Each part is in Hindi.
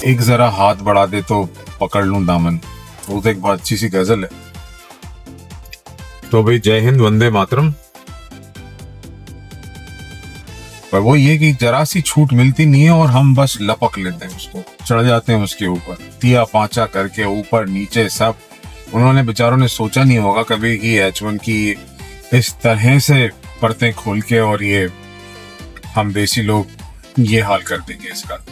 एक जरा हाथ बढ़ा दे तो पकड़ लूं दामन, वो तो एक बहुत अच्छी सी गजल है। तो भाई जय हिंद, वंदे मातरम। पर वो ये कि जरा सी छूट मिलती नहीं है और हम बस लपक लेते हैं उसको, चढ़ जाते हैं उसके ऊपर, तिया पांचा करके ऊपर नीचे सब। उन्होंने बेचारों ने सोचा नहीं होगा कभी कि H1 की इस तरह से परतें खोल के और ये हम देसी लोग ये हाल कर देंगे इसका।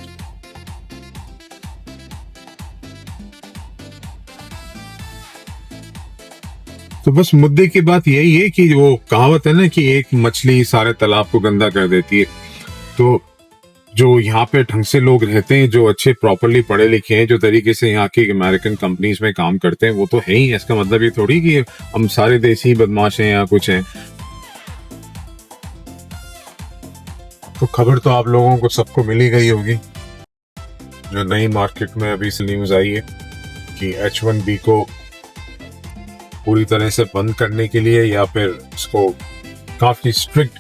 तो बस मुद्दे की बात यही है कि वो कहावत है ना कि एक मछली सारे तालाब को गंदा कर देती है। तो जो यहाँ पे ढंग से लोग रहते हैं, जो अच्छे प्रॉपरली पढ़े लिखे हैं, जो तरीके से यहाँ की अमेरिकन कंपनीज में काम करते हैं, वो तो है ही। इसका मतलब ये थोड़ी कि हम सारे देसी बदमाश हैं या कुछ हैं। तो खबर तो आप लोगों को सबको मिल ही गई होगी, जो नई मार्केट में अभी से न्यूज आई है कि H1B को पूरी तरह से बंद करने के लिए या फिर इसको काफी स्ट्रिक्ट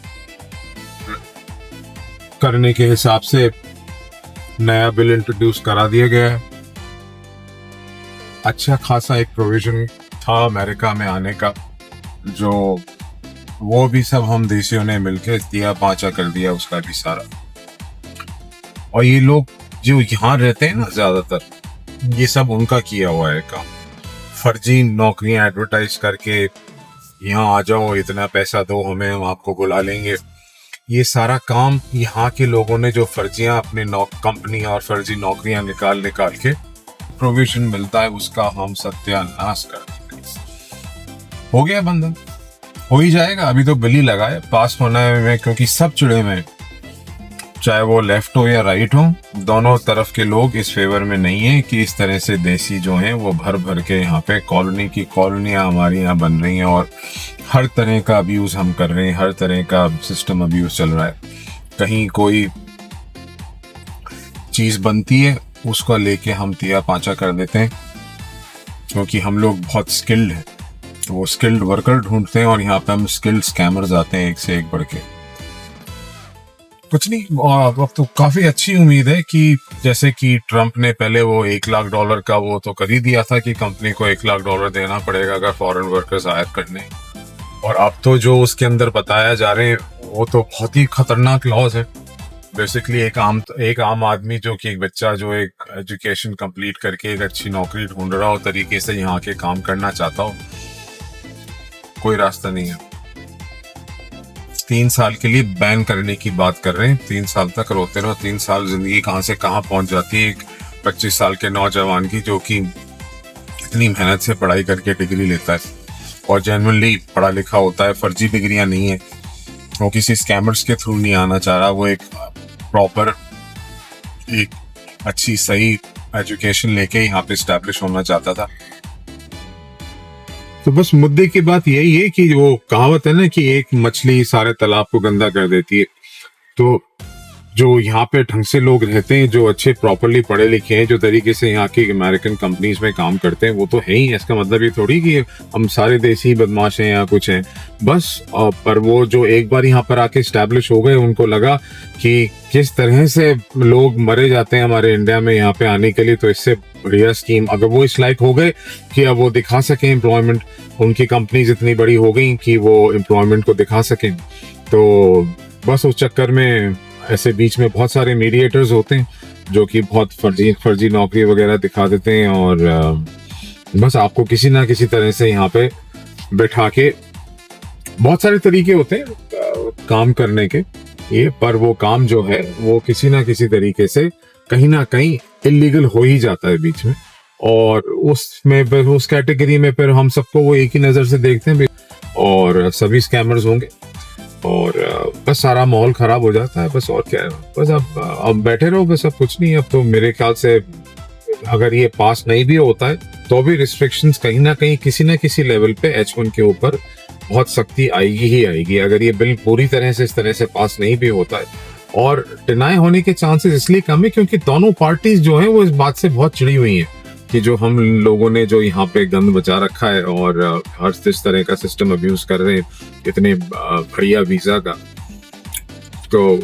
करने के हिसाब से नया बिल इंट्रोड्यूस करा दिया गया है। अच्छा खासा एक प्रोविजन था अमेरिका में आने का, जो वो भी सब हम देशियों ने मिलकर दिया पांचा कर दिया उसका भी सारा। और ये लोग जो यहाँ रहते हैं ना, ज्यादातर ये सब उनका किया हुआ है काम। फर्जी नौकरियां एडवर्टाइज करके यहाँ आ जाओ, इतना पैसा दो हमें, हम आपको बुला लेंगे। ये सारा काम यहाँ के लोगों ने जो फर्जियां अपने कंपनी और फर्जी नौकरियां निकाल के प्रोविजन मिलता है, उसका हम सत्यानाश कर देंगे। हो गया बंधन, हो ही जाएगा। अभी तो बिल ही लगा है, पास होना है, क्योंकि सब चिड़े में, चाहे वो लेफ्ट हो या राइट हो, दोनों तरफ के लोग इस फेवर में नहीं है कि इस तरह से देसी जो हैं वो भर भर के यहाँ पे कॉलोनी की कॉलोनियां हमारी यहाँ बन रही हैं और हर तरह का अब्यूज हम कर रहे हैं, हर तरह का सिस्टम अब्यूज चल रहा है। कहीं कोई चीज बनती है उसको लेके हम तिया पांचा कर देते हैं, क्योंकि हम लोग बहुत स्किल्ड हैं। तो वो स्किल्ड वर्कर ढूंढते हैं और यहाँ पे हम स्किल्ड स्कैमर्स आते हैं एक से एक बढ़ के। कुछ नहीं, अब तो काफी अच्छी उम्मीद है कि जैसे कि ट्रम्प ने पहले वो $1 लाख का वो तो कर ही दिया था कि कंपनी को $1 लाख देना पड़ेगा अगर फॉरेन वर्कर्स हायर करने। और अब तो जो उसके अंदर बताया जा रहे हैं वो तो बहुत ही खतरनाक लॉज है। बेसिकली एक आम आदमी जो कि एक बच्चा जो एक एजुकेशन कंप्लीट करके एक अच्छी नौकरी ढूंढ रहा हो, तरीके से यहाँ के काम करना चाहता हो, कोई रास्ता नहीं है। 3 साल के लिए बैन करने की बात कर रहे हैं। 3 साल तक रोते रहो, 3 साल जिंदगी कहाँ से कहाँ पहुंच जाती है एक 25 साल के नौजवान की, जो कि इतनी मेहनत से पढ़ाई करके डिग्री लेता है और जेन्युइनली पढ़ा लिखा होता है, फर्जी डिग्रियां नहीं है, वो किसी स्कैमर्स के थ्रू नहीं आना चाह रहा, वो एक प्रॉपर एक अच्छी सही एजुकेशन लेके यहाँ पे स्टैब्लिश होना चाहता था। तो बस मुद्दे की बात यही है कि वो कहावत है ना कि एक मछली सारे तालाब को गंदा कर देती है। तो जो यहाँ पे ढंग से लोग रहते हैं, जो अच्छे प्रॉपरली पढ़े लिखे हैं, जो तरीके से यहाँ की अमेरिकन कंपनीज में काम करते हैं, वो तो है ही। इसका मतलब ये थोड़ी कि हम सारे देसी बदमाश हैं या कुछ हैं बस। पर वो जो एक बार यहाँ पर आके स्टैब्लिश हो गए, उनको लगा कि किस तरह से लोग मरे जाते हैं हमारे इंडिया में यहाँ पे आने के लिए, तो इससे बढ़िया स्कीम अगर वो इस लायक हो गए कि अब वो दिखा सके एम्प्लॉयमेंट, उनकी कंपनीज इतनी बड़ी हो गई कि वो एम्प्लॉयमेंट को दिखा सकें, तो बस उस चक्कर में ऐसे बीच में बहुत सारे मीडिएटर्स होते हैं जो कि बहुत फर्जी नौकरी वगैरह दिखा देते हैं और बस आपको किसी ना किसी तरह से यहाँ पे बैठा के, बहुत सारे तरीके होते हैं काम करने के ये, पर वो काम जो है वो किसी ना किसी तरीके से कहीं ना कहीं इलीगल हो ही जाता है बीच में। और उसमें उस कैटेगरी में फिर हम सबको वो एक ही नजर से देखते हैं और सभी स्कैमर्स होंगे और बस सारा माहौल खराब हो जाता है। बस और क्या है, बस अब बैठे रहो, बस अब कुछ नहीं। अब तो मेरे ख्याल से अगर ये पास नहीं भी होता है तो भी रिस्ट्रिक्शंस कहीं ना कहीं किसी ना किसी लेवल पे H1 के ऊपर बहुत सख्ती आएगी ही आएगी, अगर ये बिल पूरी तरह से इस तरह से पास नहीं भी होता है। और डिनाई होने के चांसेस इसलिए कम है क्योंकि दोनों पार्टीज जो है वो इस बात से बहुत चिड़ी हुई है कि जो हम लोगों ने जो यहाँ पे गंद बचा रखा है और हर इस तरह का सिस्टम अब्यूज कर रहे हैं इतने बढ़िया वीजा का, तो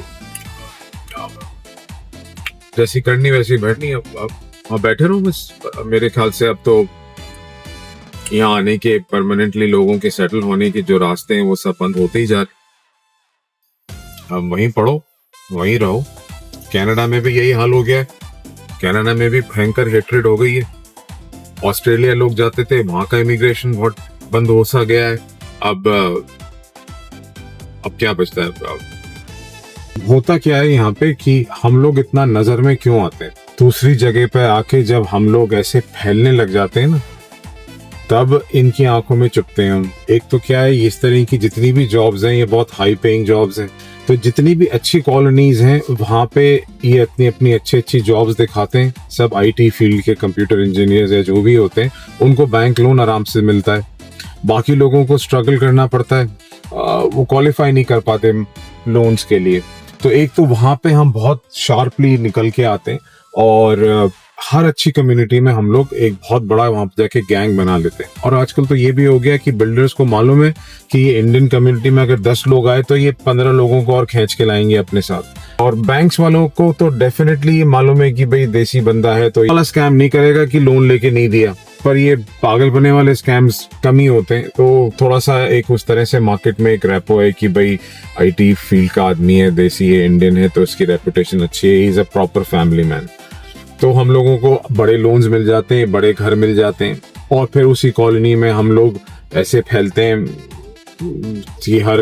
जैसी करनी वैसी बैठनी। अब बैठे रहो बस। मेरे ख्याल से अब तो यहाँ आने के, परमानेंटली लोगों के सेटल होने के जो रास्ते हैं वो सब बंद होते ही जा रहे। अब वहीं पढ़ो, वहीं रहो। कनाडा में भी यही हाल हो गया है। कनाडा में भी भयंकर हेट्रेड हो गई है। ऑस्ट्रेलिया लोग जाते थे, वहां का इमिग्रेशन बहुत बंद हो सा गया है। अब क्या बचता है? अब होता क्या है यहाँ पे कि हम लोग इतना नजर में क्यों आते हैं? दूसरी जगह पे आके जब हम लोग ऐसे फैलने लग जाते हैं ना, तब इनकी आंखों में चुभते हैं हम। एक तो क्या है, इस तरह की जितनी भी जॉब्स हैं ये बहुत हाई पेइंग जॉब्स हैं, तो जितनी भी अच्छी कॉलोनीज हैं वहाँ पे ये अपनी अपनी अच्छी अच्छी जॉब्स दिखाते हैं। सब आईटी फील्ड के कंप्यूटर इंजीनियर्स या जो भी होते हैं, उनको बैंक लोन आराम से मिलता है। बाकी लोगों को स्ट्रगल करना पड़ता है, वो क्वालिफाई नहीं कर पाते लोन्स के लिए। तो एक तो वहाँ पे हम बहुत शार्पली निकल के आते हैं, और हर अच्छी कम्युनिटी में हम लोग एक बहुत बड़ा वहां पे जाके गैंग बना लेते हैं। और आजकल तो ये भी हो गया कि बिल्डर्स को मालूम है कि ये इंडियन कम्युनिटी में अगर 10 लोग आए तो ये 15 लोगों को और खींच के लाएंगे अपने साथ। और बैंक्स वालों को तो डेफिनेटली ये मालूम है कि भाई देसी बंदा है तो वाला स्कैम नहीं करेगा कि लोन लेके नहीं दिया। पर ये पागल बने वाले स्कैम्स कम ही होते हैं। तो थोड़ा सा एक उस तरह से मार्केट में एक रेपो है कि भाई आईटी फील्ड का आदमी है, देसी है, इंडियन है, तो इसकी रेपुटेशन अच्छी है, he is a proper family man. तो हम लोगों को बड़े लोन्स मिल जाते हैं, बड़े घर मिल जाते हैं, और फिर उसी कॉलोनी में हम लोग ऐसे फैलते हैं कि हर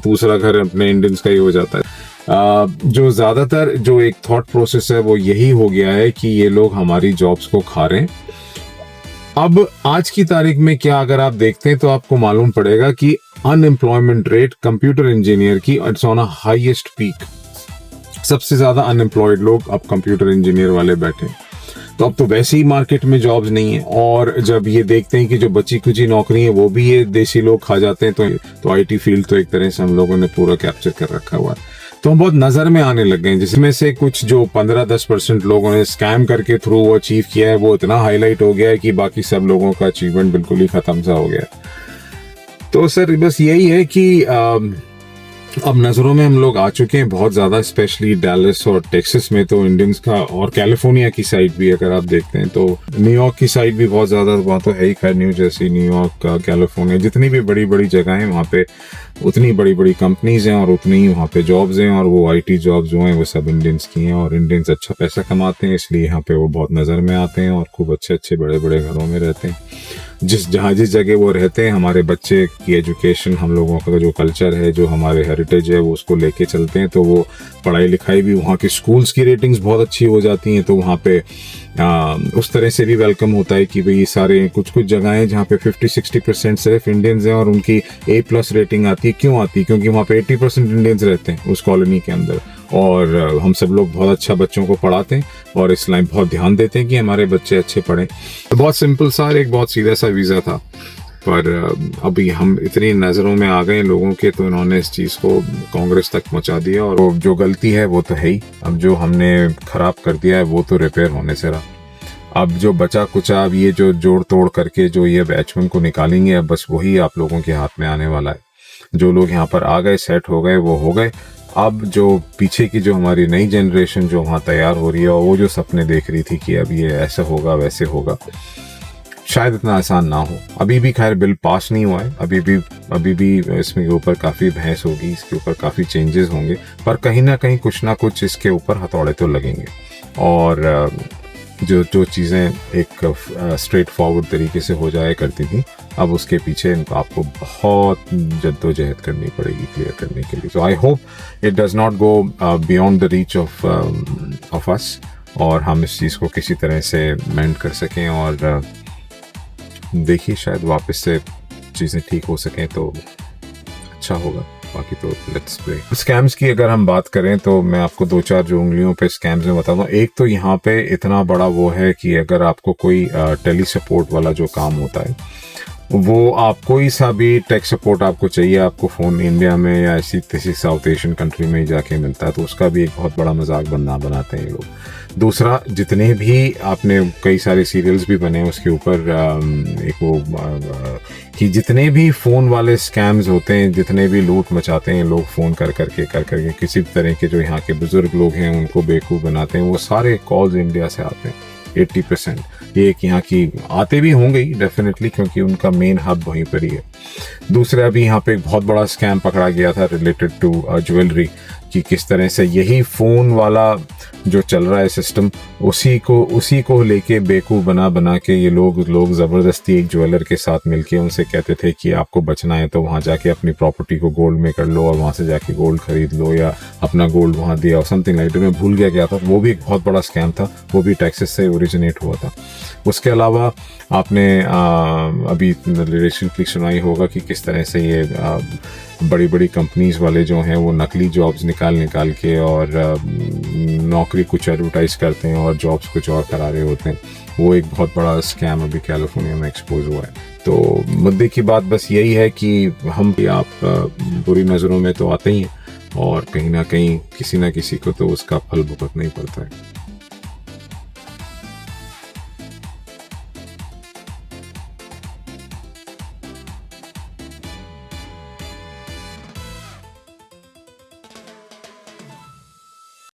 दूसरा घर अपने इंडियंस का ही हो जाता है। जो ज़्यादातर जो एक थॉट प्रोसेस है वो यही हो गया है कि ये लोग हमारी जॉब्स को खा रहे हैं। अब आज की तारीख में क्या अगर आप देखते हैं तो आपको मालूम पड़ेगा कि अनएम्प्लॉयमेंट रेट कंप्यूटर इंजीनियर की it's on a highest peak. सबसे ज्यादा अनएम्प्लॉयड लोग अब कंप्यूटर इंजीनियर वाले बैठे। तो अब तो वैसे ही मार्केट में जॉब्स नहीं है, और जब ये देखते हैं कि जो बची कुची नौकरी है वो भी ये देसी लोग खा जाते हैं, तो आईटी फील्ड तो एक तरह से हम लोगों ने पूरा कैप्चर कर रखा हुआ है। तो हम बहुत नजर में आने लग गए हैं, जिसमें से कुछ जो 15-10% लोगों ने स्कैम करके थ्रू वो अचीव किया है वो इतना हाईलाइट हो गया है कि बाकी सब लोगों का अचीवमेंट बिल्कुल ही खत्म सा हो गया। तो सर बस यही है कि अब नजरों में हम लोग आ चुके हैं बहुत ज्यादा, स्पेशली डैलस और टेक्सास में तो इंडियंस का, और कैलिफोर्निया की साइड भी अगर आप देखते हैं तो न्यूयॉर्क की साइड भी बहुत ज्यादा, वहाँ तो है ही खैर, न्यू जर्सी, न्यूयॉर्क, कैलिफोर्निया, जितनी भी बड़ी बड़ी जगह हैं वहाँ पे उतनी बड़ी बड़ी कंपनीज हैं और उतनी ही वहाँ पे जॉब्स हैं, और वो आईटी जॉब्स जो हैं वो सब इंडियंस की हैं, और इंडियंस अच्छा पैसा कमाते हैं, इसलिए यहाँ पे वो बहुत नजर में आते हैं और खूब अच्छे अच्छे बड़े बड़े घरों में रहते हैं। जिस जगह वो रहते हैं, हमारे बच्चे की एजुकेशन, हम लोगों का जो कल्चर है, जो हमारे हेरिटेज है, वो उसको लेके चलते हैं, तो वो पढ़ाई लिखाई भी, वहाँ की स्कूल्स की रेटिंग्स बहुत अच्छी हो जाती हैं, तो वहाँ पे उस तरह से भी वेलकम होता है कि भाई सारे कुछ जगह हैं जहाँ पे 50-60% सिर्फ इंडियंस हैं और उनकी A+ रेटिंग आती है। क्यों आती है? क्योंकि वहाँ पे 80% इंडियंस रहते हैं उस कॉलोनी के अंदर, और हम सब लोग बहुत अच्छा बच्चों को पढ़ाते हैं और इस लाइन बहुत ध्यान देते हैं कि हमारे बच्चे अच्छे पढ़ें। तो बहुत सिंपल सा, एक बहुत सीधा सा वीज़ा था, पर अभी हम इतनी नज़रों में आ गए लोगों के, तो इन्होंने इस चीज़ को कांग्रेस तक पहुंचा दिया, और जो गलती है वो तो है ही। अब जो हमने खराब कर दिया है वो तो रिपेयर होने से रहा। अब जो बचा कुचा, अब ये जो जोड़ तोड़ करके जो ये बैचमैन को निकालेंगे, अब बस वही आप लोगों के हाथ में आने वाला है। जो लोग यहाँ पर आ गए, सेट हो गए, वो हो गए। अब जो पीछे की जो हमारी नई जनरेशन जो वहाँ तैयार हो रही है, और वो जो सपने देख रही थी कि अब ये ऐसा होगा वैसे होगा, शायद इतना आसान ना हो। अभी भी खैर बिल पास नहीं हुआ है, अभी भी इसमें ऊपर काफ़ी बहस होगी, इसके ऊपर काफ़ी चेंजेस होंगे, पर कहीं ना कुछ इसके ऊपर हथौड़े तो लगेंगे, और जो चीज़ें एक स्ट्रेट फॉरवर्ड तरीके से हो जाया करती थी, अब उसके पीछे आपको बहुत जद्दोजहद करनी पड़ेगी क्लियर करने के लिए। So I hope it does not go beyond the reach of us, और हम इस चीज़ को किसी तरह से मेंड कर सकें, और देखिए शायद वापस से चीज़ें ठीक हो सकें तो अच्छा होगा। बाकी तो लेट्स प्रे। स्कैम्स की अगर हम बात करें तो मैं आपको 2-4 जो उंगलियों पे स्कैम्स में बताता हूँ। एक तो यहाँ पे इतना बड़ा वो है कि अगर आपको कोई टेली सपोर्ट वाला जो काम होता है, वो आप कोई सा भी टेक सपोर्ट आपको चाहिए, आपको फ़ोन इंडिया में या ऐसी किसी साउथ एशियन कंट्री में ही जाके मिलता है, तो उसका भी एक बहुत बड़ा मजाक बनाते हैं ये लोग। दूसरा, जितने भी आपने कई सारे सीरियल्स भी बने हैं उसके ऊपर, एक वो कि जितने भी फ़ोन वाले स्कैम्स होते हैं, जितने भी लूट मचाते हैं लोग फ़ोन कर करके किसी भी तरह के जो यहाँ के बुज़ुर्ग लोग हैं उनको बेवकूफ़ बनाते हैं, वो सारे कॉल्स इंडिया से आते हैं 80%। एक यहाँ की आते भी होंगे ही डेफिनेटली, क्योंकि उनका मेन हब वहीं पर ही है। दूसरा भी यहाँ पे एक बहुत बड़ा स्कैम पकड़ा गया था रिलेटेड टू ज्वेलरी, कि किस तरह से यही फ़ोन वाला जो चल रहा है सिस्टम, उसी को लेके बेवकूफ़ बना के ये लोग ज़बरदस्ती एक ज्वेलर के साथ मिलके उनसे कहते थे कि आपको बचना है तो वहाँ जाके अपनी प्रॉपर्टी को गोल्ड में कर लो और वहाँ से जाके गोल्ड खरीद लो, या अपना गोल्ड वहाँ दिया और समथिंग लाइक। मैं भूल गया क्या था, वो भी एक बहुत बड़ा स्कैम था, वो भी टैक्सेस से ओरिजिनेट हुआ था। उसके अलावा आपने अभी रिसेंटली सुनाई होगा कि किस तरह से ये बड़ी बड़ी कंपनीज वाले जो हैं वो नकली जॉब्स निकाल के और नौकरी कुछ एडवर्टाइज करते हैं और जॉब्स कुछ और करा रहे होते हैं। वो एक बहुत बड़ा स्कैम अभी कैलिफोर्निया में एक्सपोज हुआ है। तो मुद्दे की बात बस यही है कि हम भी आप बुरी नज़रों में तो आते ही हैं, और कहीं ना कहीं किसी ना किसी को तो उसका फल भुगतना ही पड़ता है।